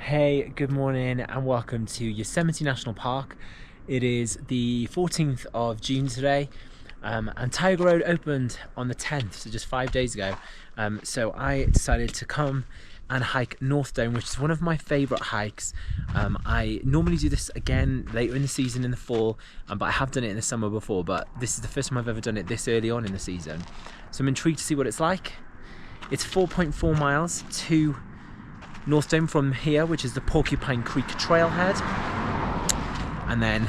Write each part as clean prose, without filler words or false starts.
Hey, good morning and welcome to Yosemite National Park. It is the 14th of June today, and Tioga Road opened on the 10th, so just 5 days ago. So I decided to come and hike North Dome, which is one of my favourite hikes. I normally do this again later in the season in the fall, but I have done it in the summer before, but this is the first time I've ever done it this early on in the season. So I'm intrigued to see what it's like. It's 4.4 miles to North Dome from here, which is the Porcupine Creek trailhead, and then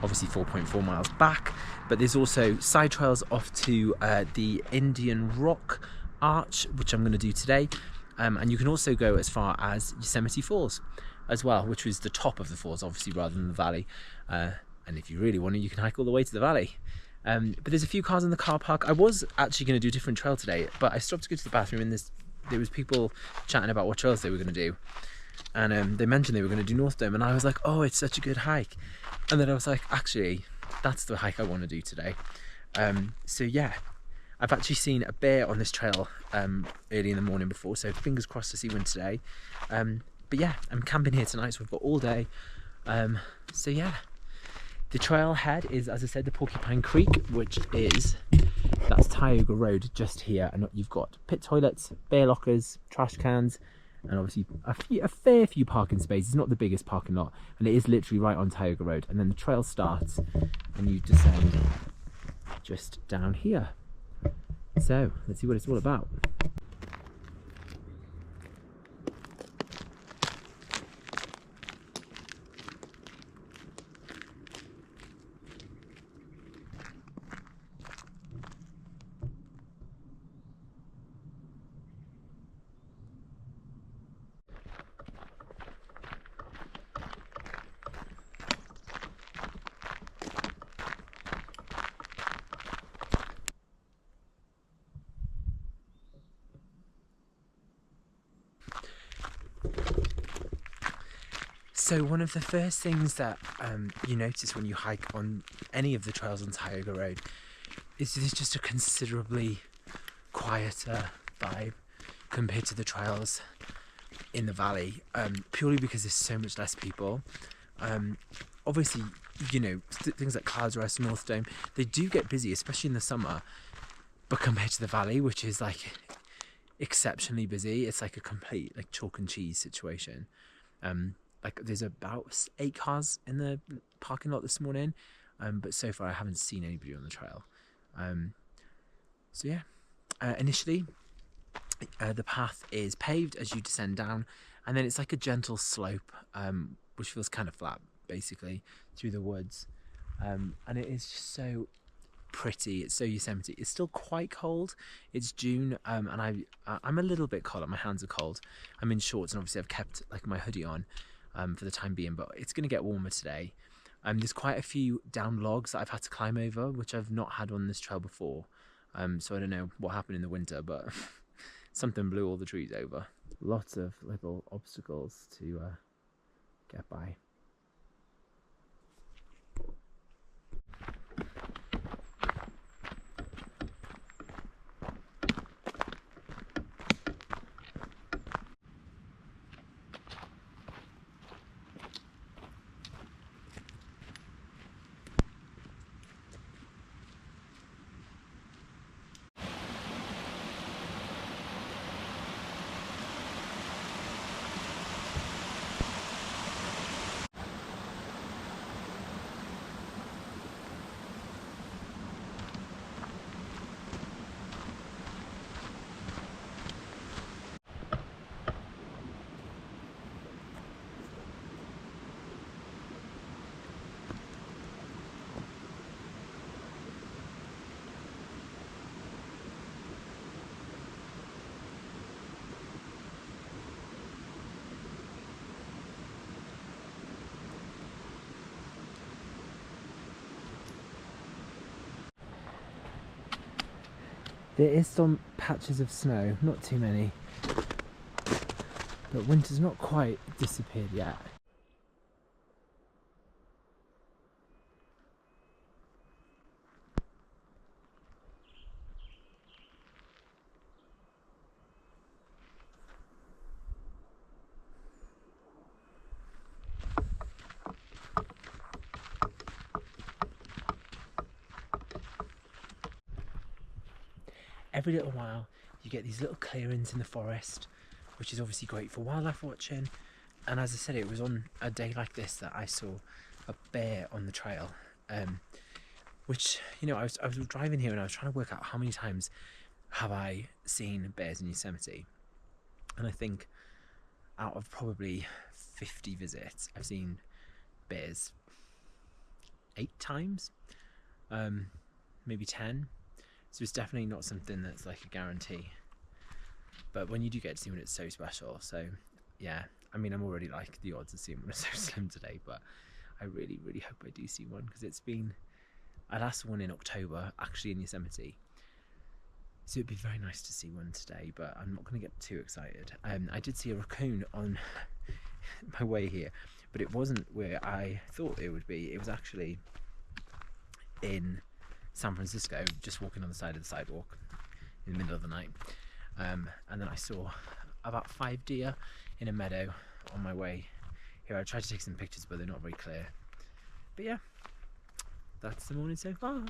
obviously 4.4 miles back, but there's also side trails off to the Indian Rock Arch, which I'm going to do today, and you can also go as far as Yosemite Falls as well, which was the top of the falls obviously rather than the valley, and if you really want to you can hike all the way to the valley. But there's a few cars in the car park. I was actually going to do a different trail today, but I stopped to go to the bathroom and there was people chatting about what trails they were going to do, and they mentioned they were going to do North Dome, and I was like, oh, it's such a good hike, and then I was like, actually that's the hike I want to do today. So yeah, I've actually seen a bear on this trail early in the morning before, so fingers crossed to see one today. But yeah, I'm camping here tonight, so we've got all day. So yeah, the trailhead is, as I said, the Porcupine Creek, that's Tioga Road just here, and you've got pit toilets, bear lockers, trash cans, and obviously a fair few parking spaces. Not the biggest parking lot, and it is literally right on Tioga Road. And then the trail starts, and you descend just down here. So let's see what it's all about. So one of the first things that you notice when you hike on any of the trails on Tioga Road is there's just a considerably quieter vibe compared to the trails in the valley, purely because there's so much less people. Obviously, things like Clouds Rest, North Dome, they do get busy, especially in the summer, but compared to the valley, which is like exceptionally busy, it's like a complete like chalk and cheese situation. Like there's about 8 cars in the parking lot this morning, but so far I haven't seen anybody on the trail. So yeah, initially the path is paved as you descend down, and then it's like a gentle slope, which feels kind of flat basically through the woods, and it is just so pretty. It's so Yosemite. It's still quite cold. It's June, and I'm a little bit cold. My hands are cold. I'm in shorts, and obviously I've kept like my hoodie on for the time being, but it's going to get warmer today. There's quite a few down logs that I've had to climb over, which I've not had on this trail before. So I don't know what happened in the winter, but something blew all the trees over. Lots of little obstacles to get by. There is some patches of snow, not too many, but winter's not quite disappeared yet. every little while you get these little clearings in the forest, which is obviously great for wildlife watching. And as I said, it was on a day like this that I saw a bear on the trail, which, you know, I was driving here and I was trying to work out how many times have I seen bears in Yosemite. And I think out of probably 50 visits, I've seen bears 8 times, maybe 10. So it's definitely not something that's like a guarantee. But when you do get to see one, it's so special. So yeah, I mean, I'm already like, the odds of seeing one are so slim today, but I really, really hope I do see one, because it's been, I last saw one in October, actually in Yosemite. So it'd be very nice to see one today, but I'm not going to get too excited. I did see a raccoon on my way here, but it wasn't where I thought it would be. It was actually in San Francisco, just walking on the side of the sidewalk in the middle of the night. And then I saw about 5 deer in a meadow on my way here. I tried to take some pictures, but they're not very clear. But yeah, that's the morning so far.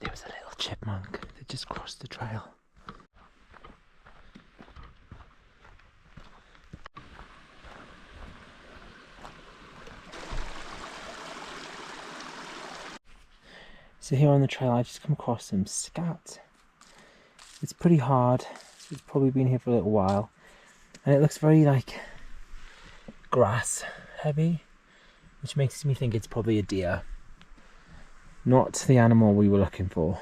There was a little chipmunk that just crossed the trail. So here on the trail, I've just come across some scat. It's pretty hard. It's probably been here for a little while, and it looks very like grass heavy, which makes me think it's probably a deer, not the animal we were looking for.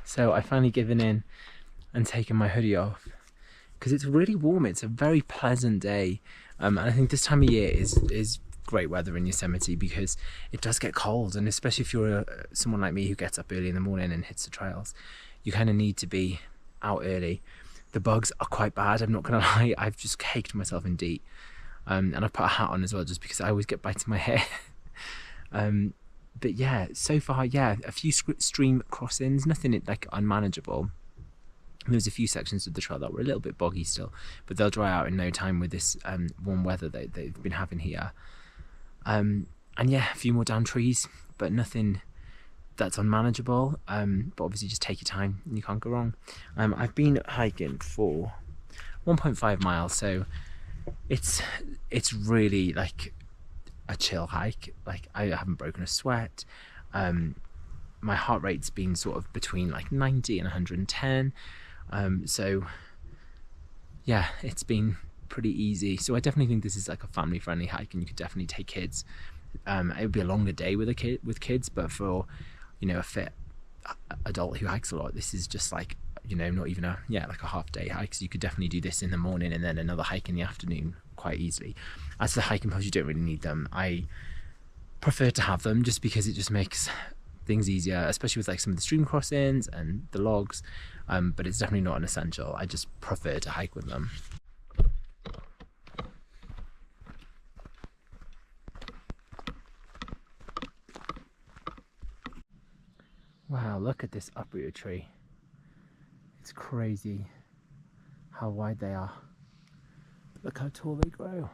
So I finally given in and taken my hoodie off, because it's really warm. It's a very pleasant day, and I think this time of year is great weather in Yosemite, because it does get cold, and especially if you're someone like me who gets up early in the morning and hits the trails, you kind of need to be out early. The bugs are quite bad, I'm not gonna lie. I've just caked myself in DEET, and I've put a hat on as well, just because I always get bites in my hair. But yeah, so far, yeah, a few stream crossings, nothing like unmanageable. There was a few sections of the trail that were a little bit boggy still, but they'll dry out in no time with this warm weather that they've been having here. And yeah, a few more down trees, but nothing that's unmanageable. But obviously just take your time and you can't go wrong. I've been hiking for 1.5 miles, so it's really like a chill hike. Like, I haven't broken a sweat. My heart rate's been sort of between like 90 and 110. So yeah, it's been pretty easy. So I definitely think this is like a family friendly hike, and you could definitely take kids. It would be a longer day with kids, but for, you know, a fit adult who hikes a lot, this is just like, you know, not even like a half day hike. So you could definitely do this in the morning and then another hike in the afternoon quite easily. As for the hiking poles, you don't really need them. I prefer to have them just because it just makes things easier, especially with like some of the stream crossings and the logs, but it's definitely not an essential. I just prefer to hike with them. Wow, look at this uprooted tree. It's crazy how wide they are. Look how tall they grow.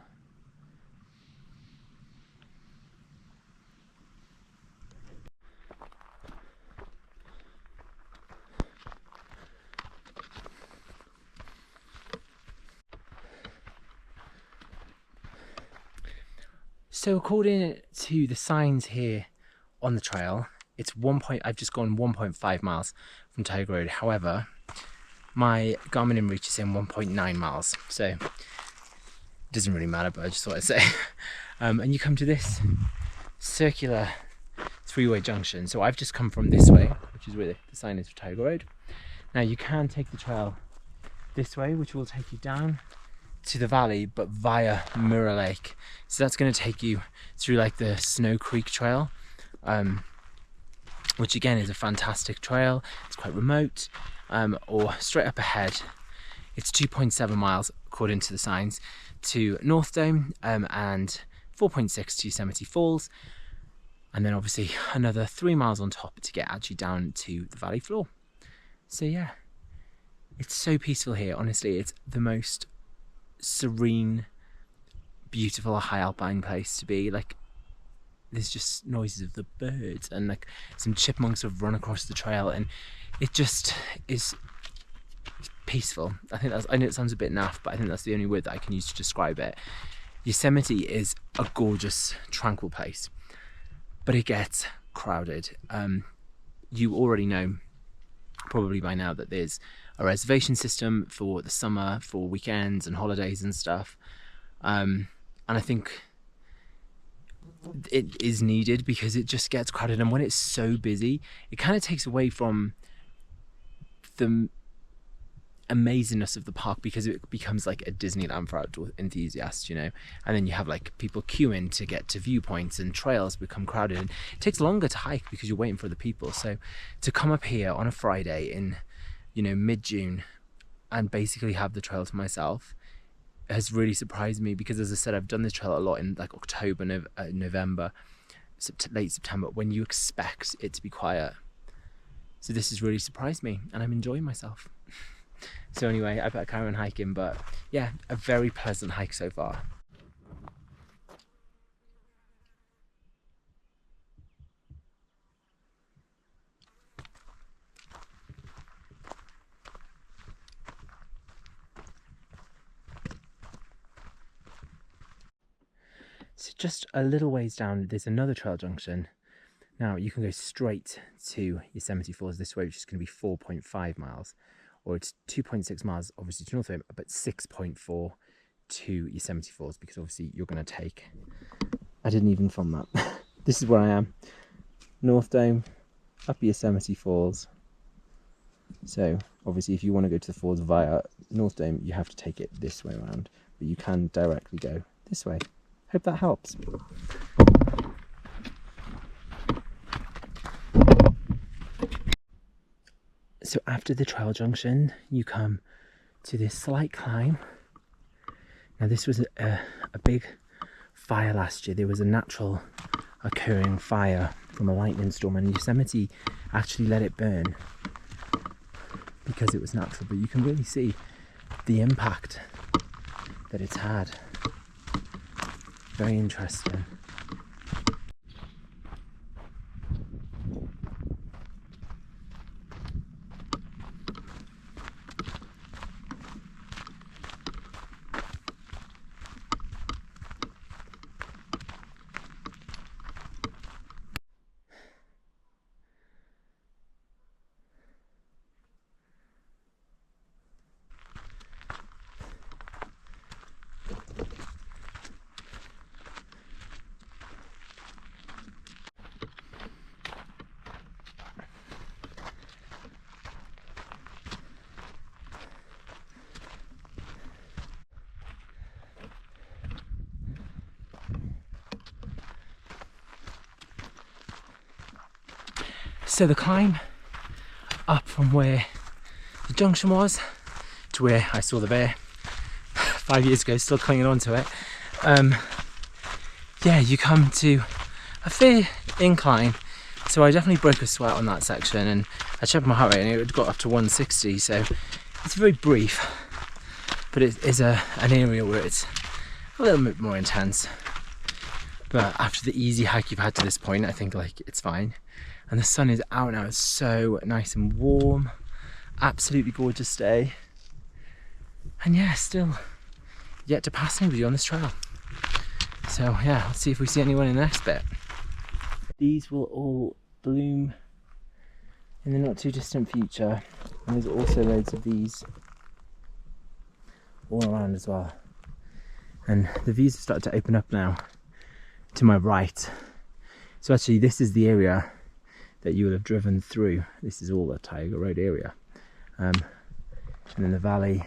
So according to the signs here on the trail, it's I've just gone 1.5 miles from Tioga Road. However, my Garmin inReach is in 1.9 miles, so it doesn't really matter, but I just thought I'd say. And you come to this circular 3-way junction. So I've just come from this way, which is where the sign is for Tioga Road. Now you can take the trail this way, which will take you down to the valley, but via Mirror Lake. So that's going to take you through like the Snow Creek Trail. which again is a fantastic trail. It's quite remote, or straight up ahead, it's 2.7 miles according to the signs to North Dome, and 4.6 to Yosemite Falls, and then obviously another 3 miles on top to get actually down to the valley floor. So yeah, it's so peaceful here. Honestly, it's the most serene, beautiful high alpine place to be. Like, there's just noises of the birds, and like some chipmunks have run across the trail, and it just is peaceful. I know it sounds a bit naff, but I think that's the only word that I can use to describe it. Yosemite is a gorgeous, tranquil place, but it gets crowded. You already know probably by now that there's a reservation system for the summer, for weekends and holidays and stuff, and I think it is needed because it just gets crowded, and when it's so busy, it kind of takes away from the amazingness of the park, because it becomes like a Disneyland for outdoor enthusiasts, you know. And then you have like people queuing to get to viewpoints, and trails become crowded, and it takes longer to hike because you're waiting for the people. So to come up here on a Friday in, you know, mid-June and basically have the trail to myself has really surprised me, because as I said, I've done this trail a lot in like October, November, late September, when you expect it to be quiet. So this has really surprised me, and I'm enjoying myself. So anyway, I better carry on hiking, but yeah, a very pleasant hike so far. So just a little ways down, there's another trail junction. Now you can go straight to Yosemite Falls this way, which is going to be 4.5 miles, or it's 2.6 miles obviously to North Dome, but 6.4 to Yosemite Falls, because obviously you're going to take, I didn't even film that. This is where I am, North Dome, up Yosemite Falls. So obviously if you want to go to the falls via North Dome, you have to take it this way around, but you can directly go this way. Hope that helps. So after the trail junction, you come to this slight climb. Now this was a big fire last year. There was a natural occurring fire from a lightning storm, and Yosemite actually let it burn because it was natural, but you can really see the impact that it's had. Very interesting. So the climb up from where the junction was to where I saw the bear 5 years ago, still clinging on to it, yeah, you come to a fair incline. So I definitely broke a sweat on that section, and I checked my heart rate and it got up to 160, so it's very brief, but it is an area where it's a little bit more intense. But after the easy hike you've had to this point, I think like it's fine. And the sun is out now, it's so nice and warm, absolutely gorgeous day. And yeah, still yet to pass anybody on this trail. So yeah, let's see if we see anyone in the next bit. These will all bloom in the not too distant future, and there's also loads of these all around as well. And the views have started to open up now to my right. So actually this is the area that you will have driven through. This is all the Tioga Road area. And then the valley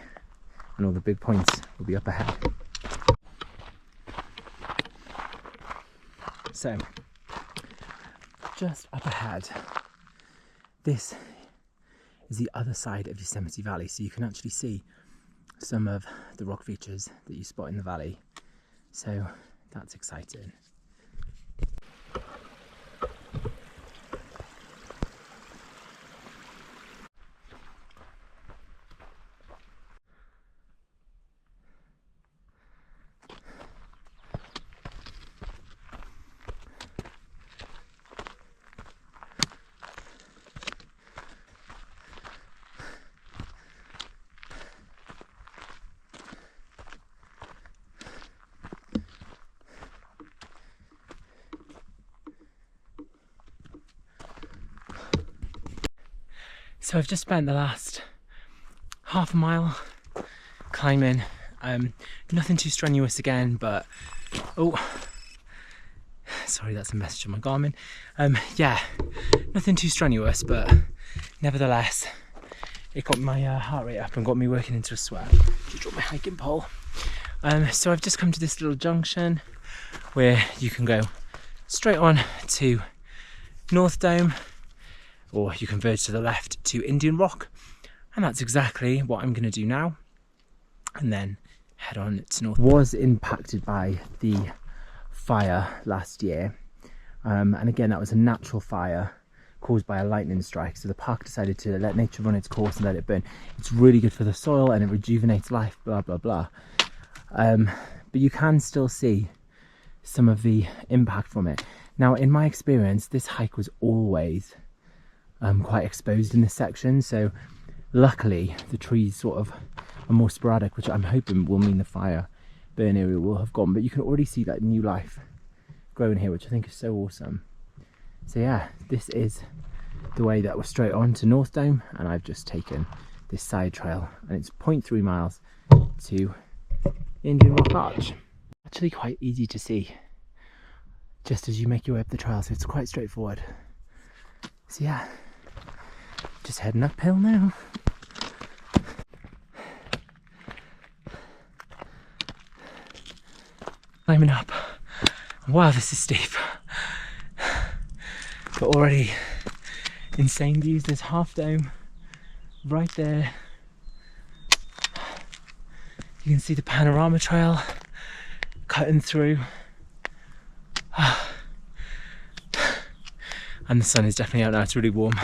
and all the big points will be up ahead. So, just up ahead, this is the other side of Yosemite Valley, so you can actually see some of the rock features that you spot in the valley. So that's exciting. So I've just spent the last half a mile climbing, nothing too strenuous again, but oh, sorry, that's a message on my Garmin. Yeah, nothing too strenuous, but nevertheless, it got my heart rate up and got me working into a sweat. Just dropped my hiking pole. So I've just come to this little junction where you can go straight on to North Dome, or you can verge to the left to Indian Rock, and that's exactly what I'm going to do now, and then head on to North. Was impacted by the fire last year, and again that was a natural fire caused by a lightning strike, so the park decided to let nature run its course and let it burn. It's really good for the soil and it rejuvenates life, blah blah blah, but you can still see some of the impact from it. Now in my experience, this hike was always quite exposed in this section, so luckily the trees sort of are more sporadic, which I'm hoping will mean the fire burn area will have gone, but you can already see that new life growing here, which I think is so awesome. So yeah, this is the way that we're straight on to North Dome, and I've just taken this side trail, and it's 0.3 miles to Indian Rock Arch. Actually quite easy to see just as you make your way up the trail, so it's quite straightforward. So yeah, just heading uphill now. Climbing up. Wow, this is steep. But already insane views. There's Half Dome right there. You can see the panorama trail cutting through. And the sun is definitely out now, it's really warm.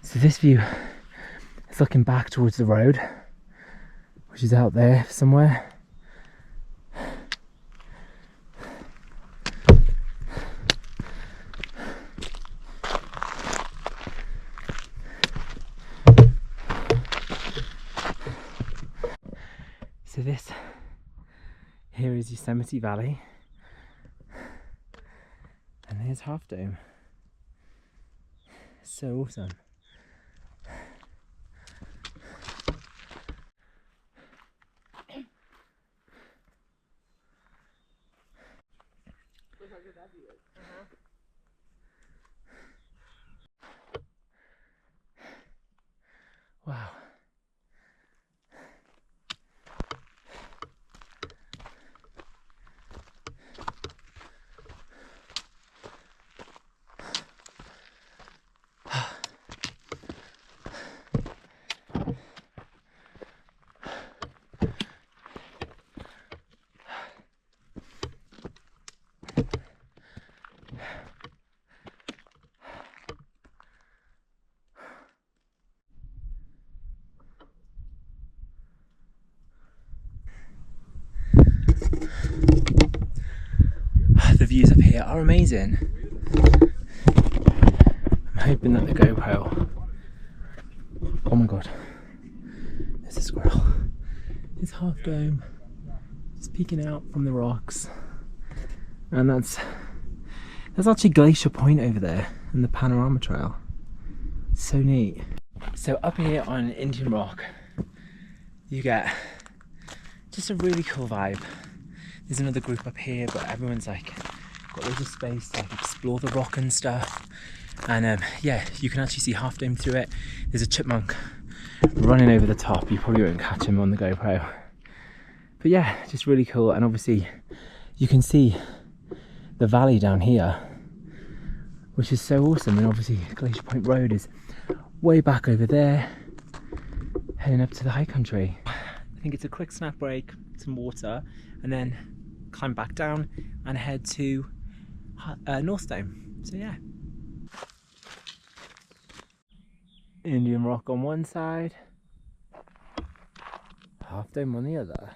So this view is looking back towards the road, which is out there somewhere. So this here is Yosemite Valley, and here's Half Dome. So awesome. Look how good that view is. Wow. The views up here are amazing. I'm hoping that the GoPro... Oh my god, there's a squirrel. It's Half Dome, just peeking out from the rocks, and that's actually Glacier Point over there and the panorama trail. So neat. So up here on Indian Rock, you get just a really cool vibe. There's another group up here, but everyone's like got loads of space to like explore the rock and stuff. And yeah, you can actually see Half Dome through it. There's a chipmunk running over the top. You probably won't catch him on the GoPro. But yeah, just really cool. And obviously you can see the valley down here, which is so awesome. And obviously Glacier Point Road is way back over there, heading up to the high country. I think it's a quick snack break, some water, and then climb back down and head to North Dome. So yeah. Indian Rock on one side, Half Dome on the other.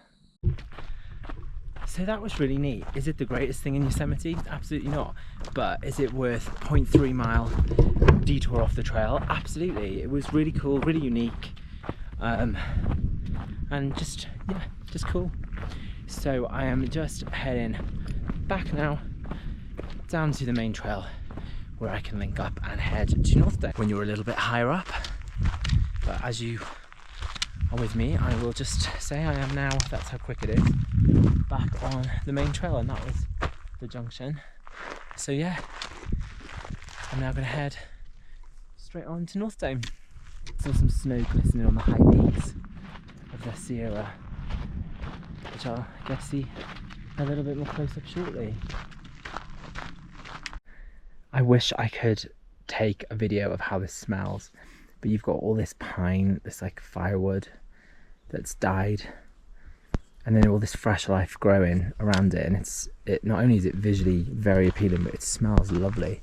So that was really neat. Is it the greatest thing in Yosemite? Absolutely not. But is it worth 0.3 mile detour off the trail? Absolutely. It was really cool, really unique, and just, yeah, just cool. So I am just heading back now down to the main trail where I can link up and head to North Dome when you're a little bit higher up. But as you are with me, I will just say I am now, that's how quick it is, back on the main trail, and that was the junction. So yeah, I'm now going to head straight on to North Dome. Saw some snow glistening on the high peaks of the Sierra, which I'll get to see a little bit more close up shortly. I wish I could take a video of how this smells, but you've got all this pine, this like firewood that's died, and then all this fresh life growing around it, and it not only is it visually very appealing, but it smells lovely.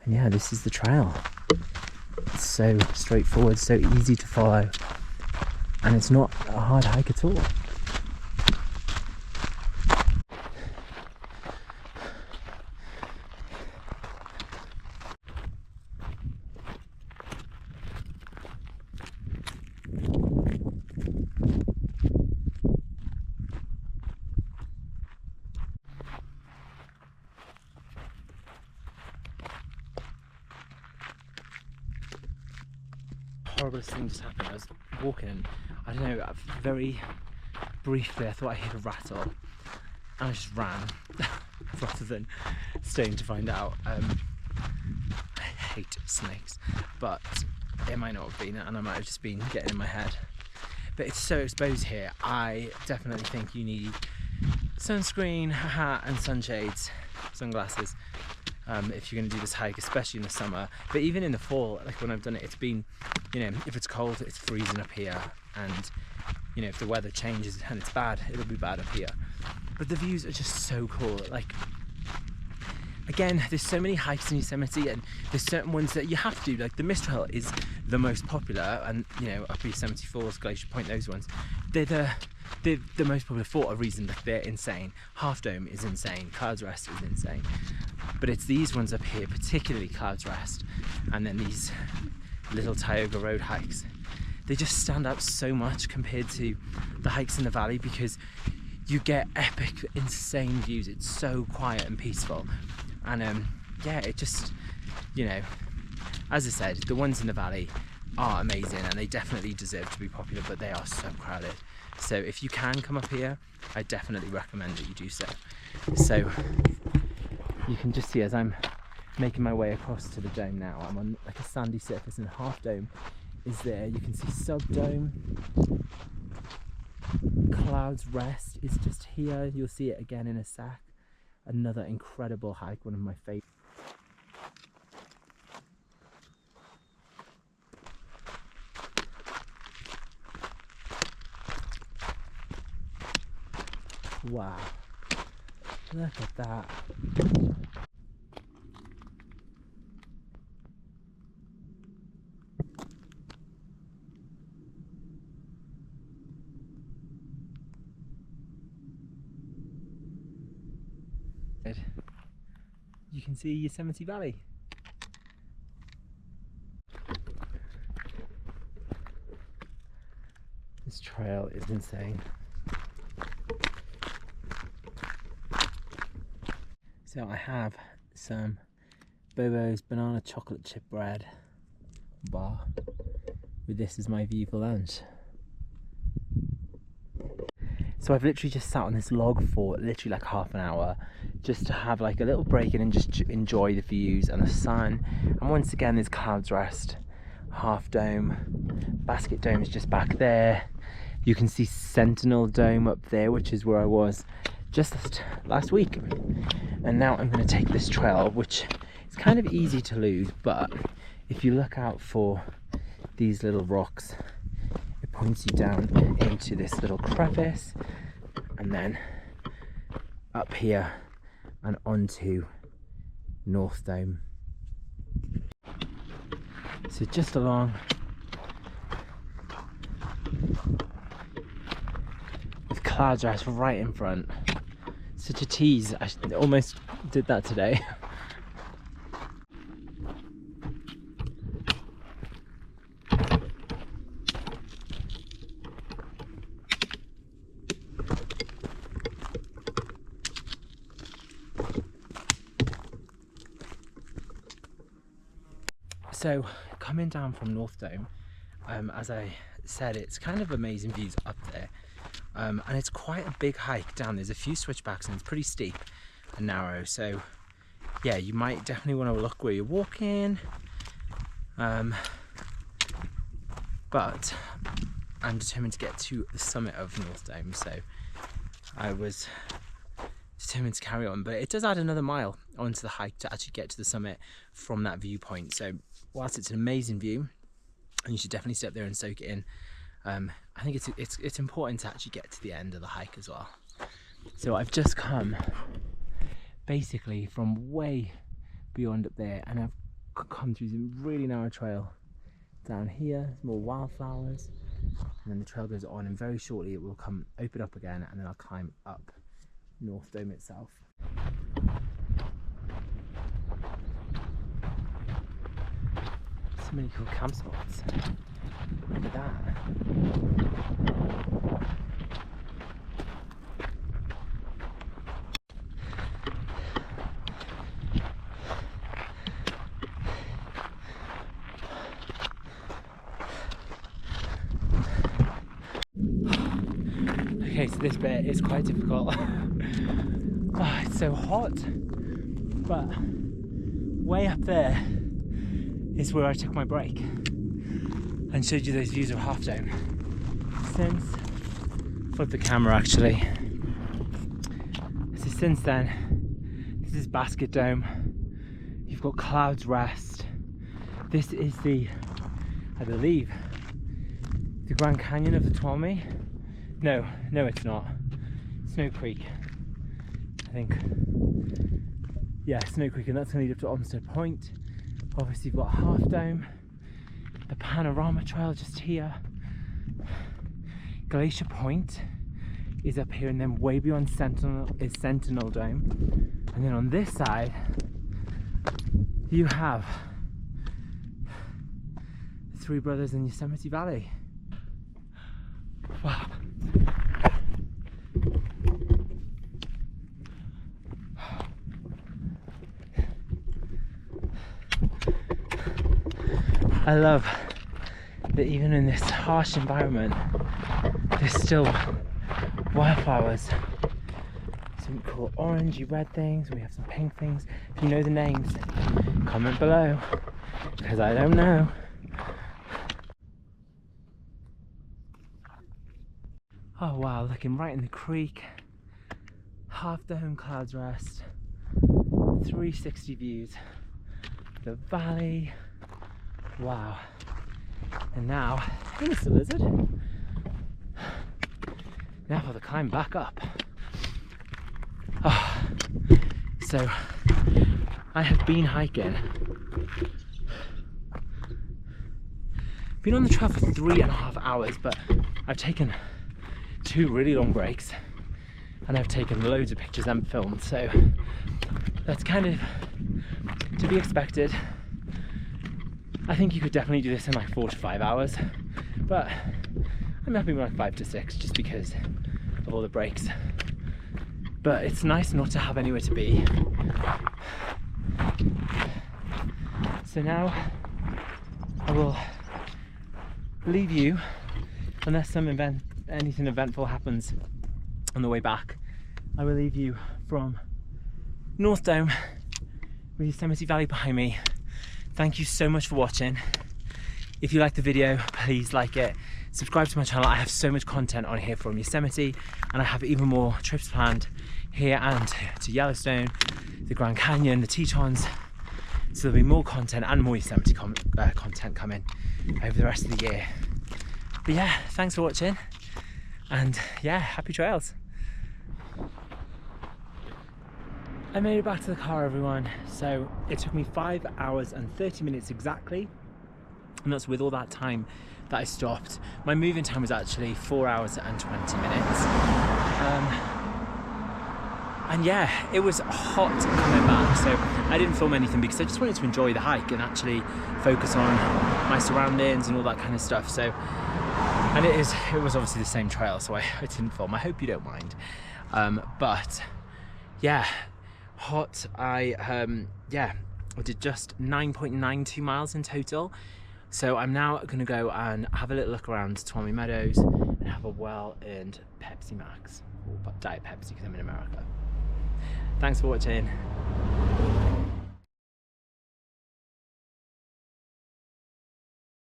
And yeah, this is the trail. It's so straightforward, so easy to follow, and it's not a hard hike at all. Horriblest thing just happened. I was walking and I don't know, very briefly I thought I heard a rattle and I just ran rather than staying to find out. I hate snakes, but it might not have been, and I might have just been getting in my head. But it's so exposed here. I definitely think you need sunscreen, a hat and sunshades, sunglasses, if you're going to do this hike, especially in the summer. But even in the fall, like when I've done it, it's been, you know, if it's cold, it's freezing up here, and you know, if the weather changes and it's bad, it'll be bad up here. But the views are just so cool. Like, again, there's so many hikes in Yosemite, and there's certain ones that you have to do. Like the Mist Trail is the most popular, and you know, up Yosemite Falls, Glacier Point, those ones, they're the most popular for a reason. Like, they're insane. Half Dome is insane, Clouds Rest is insane, but it's these ones up here, particularly Clouds Rest, and then these little Tioga Road hikes, they just stand out so much compared to the hikes in the valley, because you get epic, insane views. It's so quiet and peaceful, and yeah, it just, you know, as I said, the ones in the valley are amazing and they definitely deserve to be popular, but they are so crowded. So if you can come up here, I definitely recommend that you do so. So you can just see as I'm making my way across to the dome now, I'm on like a sandy surface, and Half Dome is there. You can see Sub Dome, Clouds Rest is just here. You'll see it again in a sec. Another incredible hike, one of my favorites. Wow, look at that. You can see Yosemite Valley. This trail is insane. So I have some Bobo's banana chocolate chip bread bar with this as my view for lunch. So I've literally just sat on this log for literally like half an hour just to have like a little break and just enjoy the views and the sun. And once again, there's Clouds Rest, Half Dome, Basket Dome is just back there. You can see Sentinel Dome up there, which is where I was just last week. And now I'm going to take this trail, which is kind of easy to lose, but if you look out for these little rocks, it points you down into this little crevice and then up here and onto North Dome. So just along with Cloudress right in front. Such a tease. I almost did that today. So coming down from North Dome, as I said, it's kind of amazing views up there, and it's quite a big hike down. There's a few switchbacks and it's pretty steep and narrow, so yeah, you might definitely want to look where you're walking, but I'm determined to get to the summit of North Dome, so I was determined to carry on. But it does add another mile onto the hike to actually get to the summit from that viewpoint. So whilst it's an amazing view and you should definitely sit up there and soak it in, I think it's important to actually get to the end of the hike as well. So I've just come basically from way beyond up there, and I've come through some really narrow trail down here, more wildflowers, and then the trail goes on, and very shortly it will come open up again, and then I'll climb up North Dome itself. So many cool camp spots. Look at that. Okay, so this bit is quite difficult. Oh, it's so hot, but way up there is where I took my break and showed you those views of Half Dome. Flip the camera actually. So since then, this is Basket Dome. You've got Clouds Rest. This is the, I believe, the Grand Canyon of the Tuolumne. No, it's not. Snow Creek, I think. Yeah, Snow Creek, and that's going to lead up to Olmsted Point. Obviously you've got Half Dome, the Panorama Trail just here. Glacier Point is up here, and then way beyond Sentinel is Sentinel Dome. And then on this side, you have the Three Brothers in Yosemite Valley. Wow. I love that even in this harsh environment, there's still wildflowers. Some cool orangey red things, we have some pink things. If you know the names, comment below, because I don't know. Oh wow, looking right in the creek. Half Dome, Clouds Rest, 360 views, the valley. Wow. And now, hey Mr. Lizard, now for the climb back up. Oh, so I have been hiking. Been on the trail for 3.5 hours, but I've taken 2 really long breaks and I've taken loads of pictures and filmed, so that's kind of to be expected. I think you could definitely do this in like 4 to 5 hours, but I'm happy with like 5 to 6 just because of all the breaks. But it's nice not to have anywhere to be. So now I will leave you, unless anything eventful happens on the way back. I will leave you from North Dome with Yosemite Valley behind me. Thank you so much for watching. If you liked the video, please like it. Subscribe to my channel. I have so much content on here from Yosemite, and I have even more trips planned here and to Yellowstone, the Grand Canyon, the Tetons. So there'll be more content and more Yosemite content coming over the rest of the year. But yeah, thanks for watching, and yeah, happy trails. I made it back to the car, everyone. So it took me 5 hours and 30 minutes exactly, and that's with all that time that I stopped. My moving time was actually 4 hours and 20 minutes. And yeah, it was hot coming back, so I didn't film anything because I just wanted to enjoy the hike and actually focus on my surroundings and all that kind of stuff. So, and it was obviously the same trail, so I didn't film. I hope you don't mind. But yeah, hot. I did just 9.92 miles in total. So I'm now going to go and have a little look around Tuolumne Meadows and have a well-earned Pepsi Max, or Diet Pepsi because I'm in America. Thanks for watching.